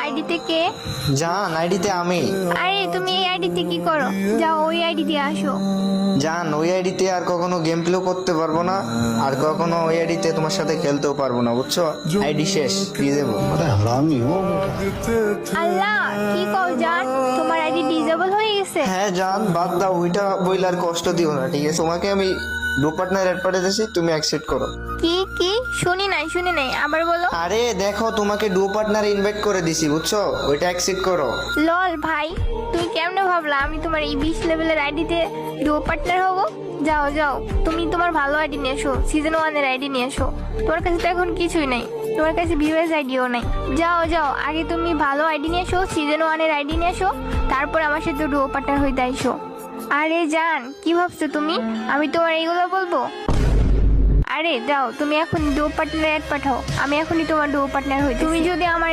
আইডিতে কে? জান, আইডিতে আমি। আরে তুমি এই আইডিতে কি করো? যাও ওই আইডি দিয়ে আসো। জান, ওই আইডিতে আর কখনো গেম প্লে করতে পারবো না, আর কখনো ওই আইডিতে তোমার সাথে খেলতেও পারবো না, বুঝছো? আইডি শেষ, দিয়ে দেবো। আল্লাহ, কি কও জান, তোমার আইডি ডিজেবল হয়ে গেছে? হ্যাঁ জান, বাদ দাও ওইটা, বইলে আর কষ্ট দিও না, ঠিক আছে? তোমাকে আমি ডো পার্টনার অ্যাড পাঠাতেছি, তুমি অ্যাকসেপ্ট করো। কি শুনি নাই, আবার বলো। আরে দেখো, তোমাকে ডো পার্টনার ইনভাইট করে দিছি, বুঝছো? ওইটা অ্যাকসেপ্ট করো। লল ভাই, তুমি কেমনে ভাবলা আমি তোমার এই 20 লেভেলের আইডিতে ডুও পার্টনার হব? যাও তুমি তোমার ভালো আইডি নিয়ে এসো, সিজন 1 এর আইডি নিয়ে এসো। তোমার কাছে তো এখন কিছুই নাই, তোমার কাছে ভিউয়ার্স আইডিও নাই। যাও আগে তুমি ভালো আইডি নিয়ে এসো, সিজন 1 এর আইডি নিয়ে এসো, তারপর আমার সাথে ডুও পার্টনার হইতে আইসো। আরে জান, কি ভাবছো তুমি আমি তোমার এইগুলো বলবো? আরে যাও, তুমি এখন ডুও পার্টনার অ্যাড পাঠাও, আমি এখনই তোমার ডুও পার্টনার হই। তুমি যদি আমার